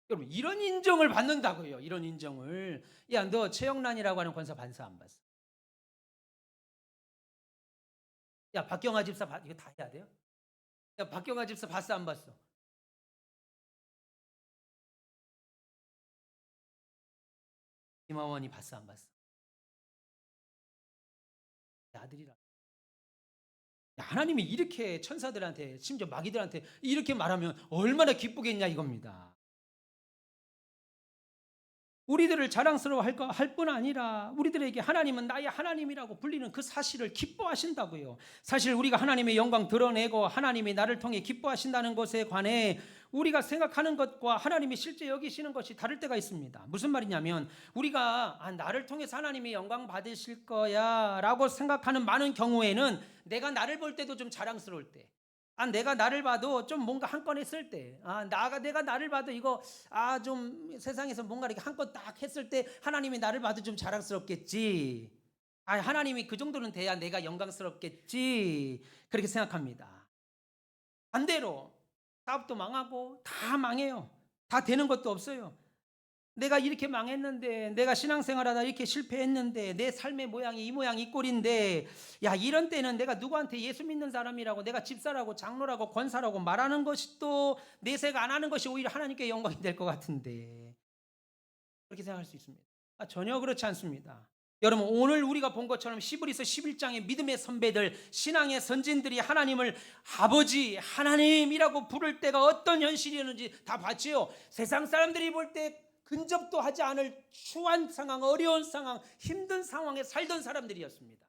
Speaker 1: 여러분 이런 인정을 받는다고요. 이런 인정을. 야 너 최영란이라고 하는 권사 반사 안 봤어? 야 박경화 집사 이거 다 해야 돼요? 야 박경화 집사 봤어 안 봤어? 김하원이 봤어 안 봤어? 내 아들이라. 하나님이 이렇게 천사들한테 심지어 마귀들한테 이렇게 말하면 얼마나 기쁘겠냐 이겁니다. 우리들을 자랑스러워할 뿐 아니라 우리들에게 하나님은 나의 하나님이라고 불리는 그 사실을 기뻐하신다고요. 사실 우리가 하나님의 영광 드러내고 하나님이 나를 통해 기뻐하신다는 것에 관해 우리가 생각하는 것과 하나님이 실제 여기시는 것이 다를 때가 있습니다. 무슨 말이냐면 우리가 나를 통해서 하나님의 영광 받으실 거야 라고 생각하는 많은 경우에는 내가 나를 볼 때도 좀 자랑스러울 때 내가 나를 봐도 좀 뭔가 한 건 했을 때, 내가 나를 봐도 이거, 좀 세상에서 뭔가 이렇게 한 건 딱 했을 때 하나님이 나를 봐도 좀 자랑스럽겠지. 하나님이 그 정도는 돼야 내가 영광스럽겠지. 그렇게 생각합니다. 반대로 사업도 망하고 다 망해요. 다 되는 것도 없어요. 내가 이렇게 망했는데 내가 신앙생활하다 이렇게 실패했는데 내 삶의 모양이 이 모양 이 꼴인데 야 이런 때는 내가 누구한테 예수 믿는 사람이라고 내가 집사라고 장로라고 권사라고 말하는 것이 또 내세가 안 하는 것이 오히려 하나님께 영광이 될 것 같은데 그렇게 생각할 수 있습니다. 전혀 그렇지 않습니다. 여러분 오늘 우리가 본 것처럼 히브리서 11장의 믿음의 선배들 신앙의 선진들이 하나님을 아버지 하나님이라고 부를 때가 어떤 현실이었는지 다 봤지요. 세상 사람들이 볼때 근접도 하지 않을 추한 상황, 어려운 상황, 힘든 상황에 살던 사람들이었습니다.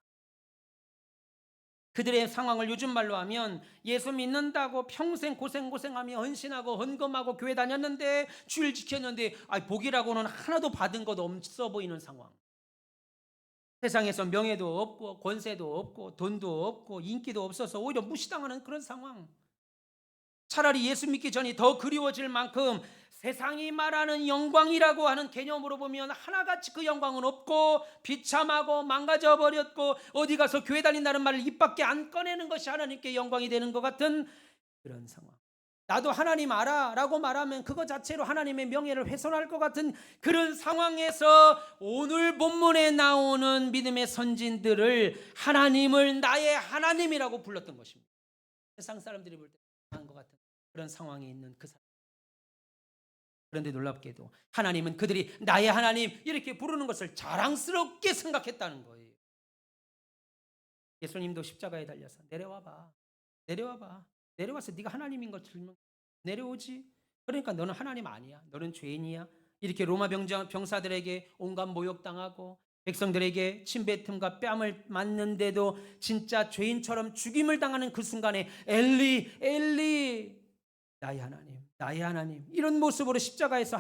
Speaker 1: 그들의 상황을 요즘 말로 하면 예수 믿는다고 평생 고생하며 헌신하고 헌금하고 교회 다녔는데 주일 지켰는데 복이라고는 하나도 받은 것 없어 보이는 상황. 세상에서 명예도 없고 권세도 없고 돈도 없고 인기도 없어서 오히려 무시당하는 그런 상황. 차라리 예수 믿기 전이 더 그리워질 만큼 세상이 말하는 영광이라고 하는 개념으로 보면 하나같이 그 영광은 없고 비참하고 망가져 버렸고 어디 가서 교회 다닌다는 말을 입 밖에 안 꺼내는 것이 하나님께 영광이 되는 것 같은 그런 상황. 나도 하나님 알아 라고 말하면 그거 자체로 하나님의 명예를 훼손할 것 같은 그런 상황에서 오늘 본문에 나오는 믿음의 선진들을 하나님을 나의 하나님이라고 불렀던 것입니다. 세상 사람들이 볼 때 한 것 같은 그런 상황에 있는 그 사람. 그런데 놀랍게도 하나님은 그들이 나의 하나님 이렇게 부르는 것을 자랑스럽게 생각했다는 거예요. 예수님도 십자가에 달려서 내려와서 네가 하나님인 것 들면 내려오지. 그러니까 너는 하나님 아니야. 너는 죄인이야. 이렇게 로마 병사들에게 온갖 모욕당하고 백성들에게 침뱉음과 뺨을 맞는데도 진짜 죄인처럼 죽임을 당하는 그 순간에 엘리 엘리 나의 하나님 나의 하나님 이런 모습으로 십자가에서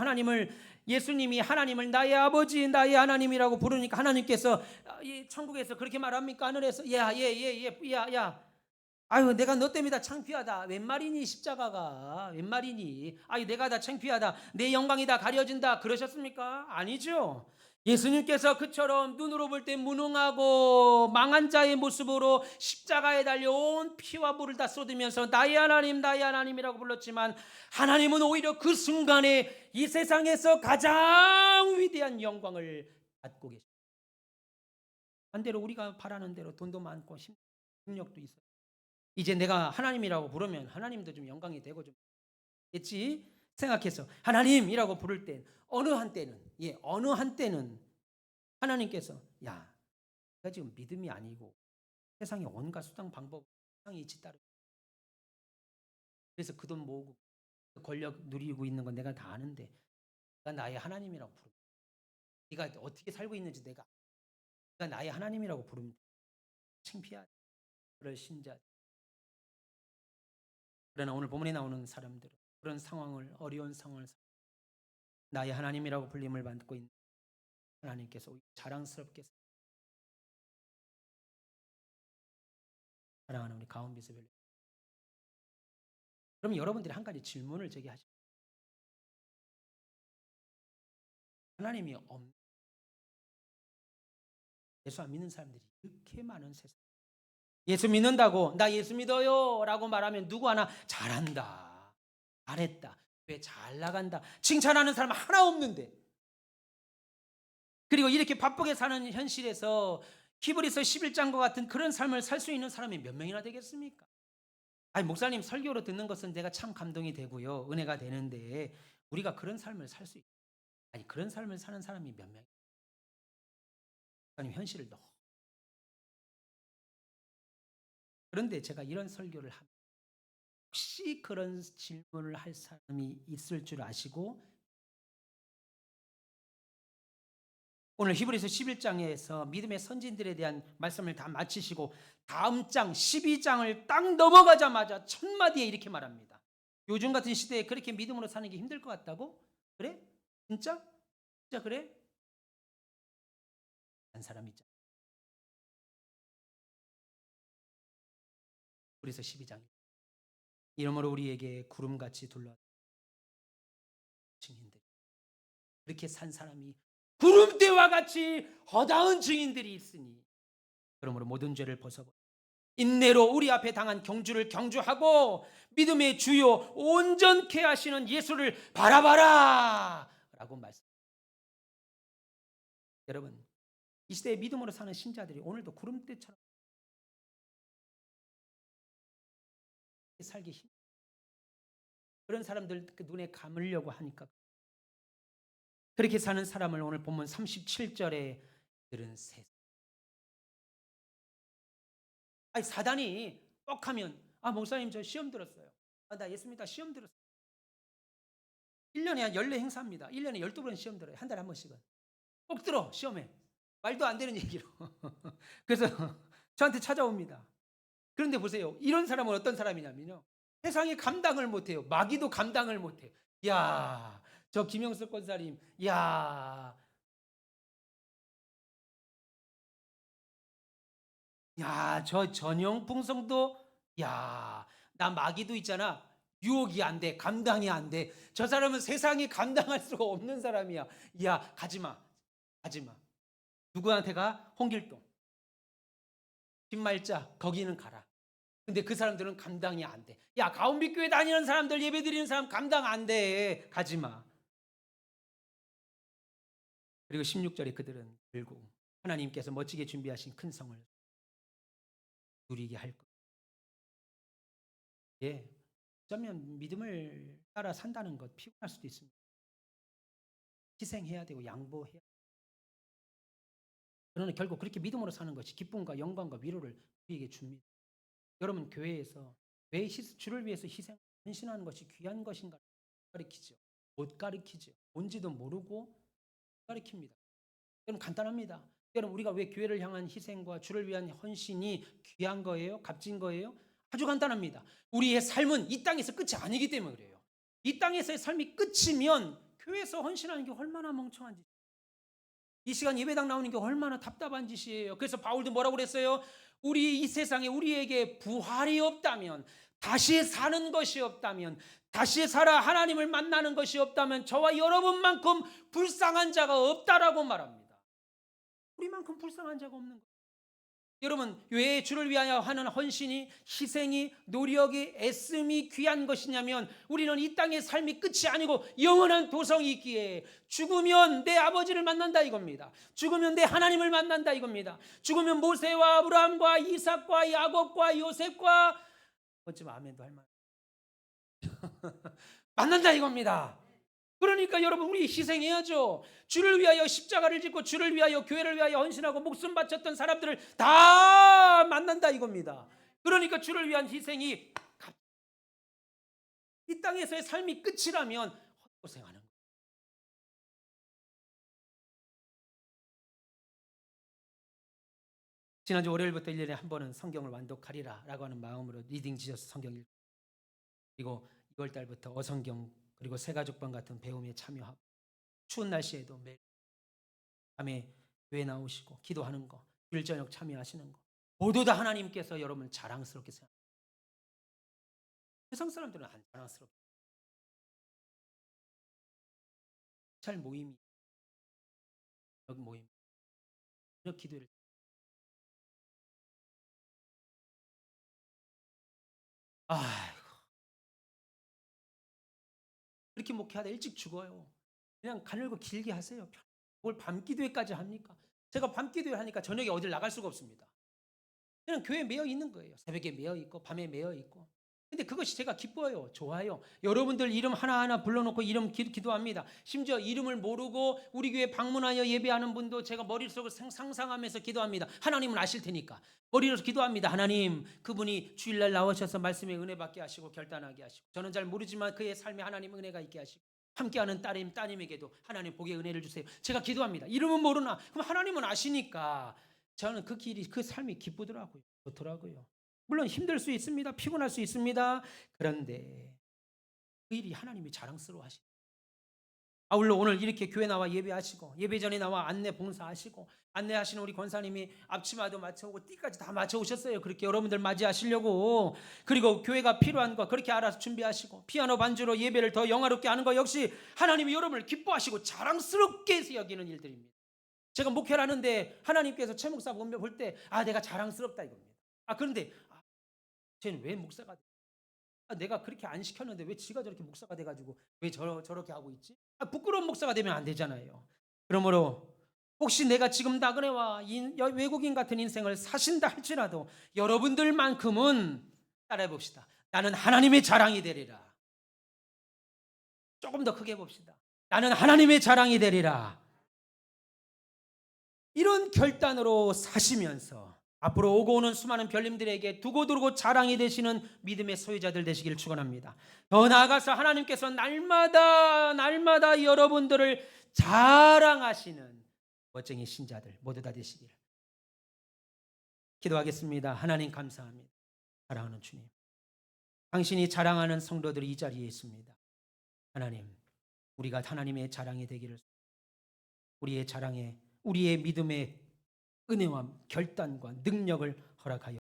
Speaker 1: 예수님이 하나님을 나의 아버지 나의 하나님이라고 부르니까 하나님께서 천국에서 그렇게 말합니까? 하늘에서 야야야야 아유 내가 너 때문에 다 창피하다. 웬 말이니 십자가가 웬 말이니? 아유 내가 다 창피하다. 내 영광이 다 가려진다. 그러셨습니까? 아니죠. 예수님께서 그처럼 눈으로 볼 때 무능하고 망한 자의 모습으로 십자가에 달려온 피와 물을 다 쏟으면서 나의 하나님 나의 하나님이라고 불렀지만 하나님은 오히려 그 순간에 이 세상에서 가장 위대한 영광을 받고 계십니다. 반대로 우리가 바라는 대로 돈도 많고 힘력도 있어요. 이제 내가 하나님이라고 부르면 하나님도 좀 영광이 되고 좀 겠지 생각해서 하나님이라고 부를 때 어느 한때는 하나님께서 야 내가 지금 믿음이 아니고 세상에 온갖 수단 방법 세상에 이치 따르 그래서 그 돈 모으고 그 권력 누리고 있는 건 내가 다 아는데 내가 나의 하나님이라고 부르 네가 어떻게 살고 있는지 내가 나의 하나님이라고 부르면 창피하다. 그럴 신자. 그러나 오늘 본문에 나오는 사람들은 그런 어려운 상황을 나의 하나님이라고 불림을 받고 있는 하나님께서 자랑스럽게 사랑하는 우리 가온비스별. 그럼 여러분들이 한 가지 질문을 제기하십시오. 하나님이 예수 안 믿는 사람들이 이렇게 많은 세상. 예수 믿는다고 나 예수 믿어요 라고 말하면 누구 하나 잘한다 잘했다 왜 잘 나간다 칭찬하는 사람 하나 없는데, 그리고 이렇게 바쁘게 사는 현실에서 히브리서 11장과 같은 그런 삶을 살 수 있는 사람이 몇 명이나 되겠습니까? 아니 목사님 설교로 듣는 것은 내가 참 감동이 되고요 은혜가 되는데 우리가 그런 삶을 살 수 있어요. 아니 그런 삶을 사는 사람이 몇 명? 목사님 현실을 너무. 그런데 제가 이런 설교를 하면 혹시 그런 질문을 할 사람이 있을 줄 아시고 오늘 히브리서 11장에서 믿음의 선진들에 대한 말씀을 다 마치시고 다음 장 12장을 딱 넘어가자마자 첫 마디에 이렇게 말합니다. 요즘 같은 시대에 그렇게 믿음으로 사는 게 힘들 것 같다고? 그래? 진짜? 진짜 그래? 한 사람 있잖아. 히브리서 12장. 이러므로 우리에게 구름같이 둘러 증인들. 그렇게 산 사람이 구름대와 같이 허다한 증인들이 있으니 그러므로 모든 죄를 벗어버려 인내로 우리 앞에 당한 경주를 경주하고 믿음의 주요 온전케 하시는 예수를 바라봐라 라고 말씀. 여러분 이 시대에 믿음으로 사는 신자들이 오늘도 구름대처럼 살기 힘. 그런 사람들 눈에 감으려고 하니까 그렇게 사는 사람을 오늘 본문 37절에 들은 세. 아니 사단이 뻑하면 목사님 저 시험 들었어요. 나 예수 믿다 시험 들었어요. 1년에 한 연례 행사입니다. 1년에 12번 시험 들어요. 한 달에 한 번씩은. 꼭 들어 시험에. 말도 안 되는 얘기로. 그래서 저한테 찾아옵니다. 그런데 보세요. 이런 사람은 어떤 사람이냐면요. 세상에 감당을 못해요. 마귀도 감당을 못해요. 야, 저 김영석 권사님, 야, 저 전영풍성도, 나 마귀도 있잖아. 유혹이 안 돼. 감당이 안 돼. 저 사람은 세상에 감당할 수가 없는 사람이야. 가지 마. 가지 마. 누구한테 가? 홍길동. 빈말자 거기는 가라. 근데 그 사람들은 감당이 안 돼. 가온빛교회 다니는 사람들 예배 드리는 사람 감당 안 돼. 가지 마. 그리고 16절에 그들은 결국 하나님께서 멋지게 준비하신 큰 성을 누리게 할 것. 어쩌면 믿음을 따라 산다는 것 피곤할 수도 있습니다. 희생해야 되고 양보해야. 그러나 결국 그렇게 믿음으로 사는 것이 기쁨과 영광과 위로를 우리에게 줍니다. 여러분 교회에서 왜 주를 위해서 헌신하는 것이 귀한 것인가 가르치죠. 못 가르치죠. 뭔지도 모르고 가르칩니다. 여러분 간단합니다. 여러분, 우리가 왜 교회를 향한 희생과 주를 위한 헌신이 귀한 거예요? 값진 거예요? 아주 간단합니다. 우리의 삶은 이 땅에서 끝이 아니기 때문에 그래요. 이 땅에서의 삶이 끝이면 교회에서 헌신하는 게 얼마나 멍청한 짓이에요. 이 시간 예배당 나오는 게 얼마나 답답한 짓이에요. 그래서 바울도 뭐라고 그랬어요? 우리 이 세상에 우리에게 부활이 없다면, 다시 사는 것이 없다면, 다시 살아 하나님을 만나는 것이 없다면 저와 여러분만큼 불쌍한 자가 없다라고 말합니다. 우리만큼 불쌍한 자가 없는 거예요. 여러분, 왜 주를 위하여 하는 헌신이, 희생이, 노력이, 애씀이 귀한 것이냐면 우리는 이 땅의 삶이 끝이 아니고 영원한 도성이 있기에 죽으면 내 아버지를 만난다 이겁니다. 죽으면 내 하나님을 만난다 이겁니다. 죽으면 모세와 아브라함과 이삭과 야곱과 요셉과 어쩌면 아멘도 할 말 만난다 이겁니다. 그러니까 여러분, 우리 희생해야죠. 주를 위하여 십자가를 짓고 주를 위하여 교회를 위하여 헌신하고 목숨 바쳤던 사람들을 다 만난다 이겁니다. 그러니까 주를 위한 희생이 이 땅에서의 삶이 끝이라면 헛고생하는 거예요. 지난주 월요일부터 1년에 한 번은 성경을 완독하리라 라고 하는 마음으로 리딩 지저스 성경 읽고, 그리고 2월달부터 어성경 그리고 새가족방 같은 배움에 참여하고, 추운 날씨에도 매일 밤에 교회 나오시고 기도하는 거, 주일 저녁 참여하시는 거, 모두 다 하나님께서 여러분을 자랑스럽게 생각합니다. 세상 사람들은 안 자랑스럽게. 잘 모임이, 여기 모임, 저녁 기도를. 아이고, 그렇게 목회하다 일찍 죽어요. 그냥 가늘고 길게 하세요. 뭘 밤기도회까지 합니까? 제가 밤기도회 하니까 저녁에 어딜 나갈 수가 없습니다. 그냥 교회에 매여 있는 거예요. 새벽에 매여 있고 밤에 매여 있고. 근데 그것이 제가 기뻐요. 좋아요. 여러분들 이름 하나하나 불러놓고 이름 기도합니다. 심지어 이름을 모르고 우리 교회 방문하여 예배하는 분도 제가 머릿속을 상상하면서 기도합니다. 하나님은 아실 테니까. 머리로서 기도합니다. 하나님, 그분이 주일날 나오셔서 말씀에 은혜 받게 하시고 결단하게 하시고, 저는 잘 모르지만 그의 삶에 하나님 은혜가 있게 하시고, 함께하는 따님에게도 하나님 복의 은혜를 주세요. 제가 기도합니다. 이름은 모르나 그럼 하나님은 아시니까 저는 그 길이, 그 삶이 기쁘더라고요. 좋더라고요. 물론 힘들 수 있습니다. 피곤할 수 있습니다. 그런데 그 일이 하나님이 자랑스러워하시고, 아울러 오늘 이렇게 교회 나와 예배하시고 예배 전에 나와 안내 봉사하시고, 안내하시는 우리 권사님이 앞치마도 맞춰오고 띠까지 다 맞춰오셨어요. 그렇게 여러분들 맞이하시려고. 그리고 교회가 필요한 거 그렇게 알아서 준비하시고, 피아노 반주로 예배를 더 영화롭게 하는 거 역시 하나님이 여러분을 기뻐하시고 자랑스럽게 여기는 일들입니다. 제가 목회를 하는데 하나님께서 최 목사 볼 때 내가 자랑스럽다 이겁니다. 그런데 쟤는 왜 목사가 돼? 내가 그렇게 안 시켰는데 왜 지가 저렇게 목사가 돼가지고 왜 저렇게 하고 있지? 부끄러운 목사가 되면 안 되잖아요. 그러므로 혹시 내가 지금 나그네와 외국인 같은 인생을 사신다 할지라도 여러분들만큼은 따라해 봅시다. 나는 하나님의 자랑이 되리라. 조금 더 크게 봅시다. 나는 하나님의 자랑이 되리라. 이런 결단으로 사시면서 앞으로 오고 오는 수많은 별님들에게 두고두고 자랑이 되시는 믿음의 소유자들 되시기를 축원합니다. 더 나아가서 하나님께서 날마다 여러분들을 자랑하시는 멋쟁이 신자들 모두 다 되시기를 기도하겠습니다. 하나님 감사합니다. 사랑하는 주님, 당신이 자랑하는 성도들이 이 자리에 있습니다. 하나님, 우리가 하나님의 자랑이 되기를, 우리의 자랑에 우리의 믿음의 은혜와 결단과 능력을 허락하여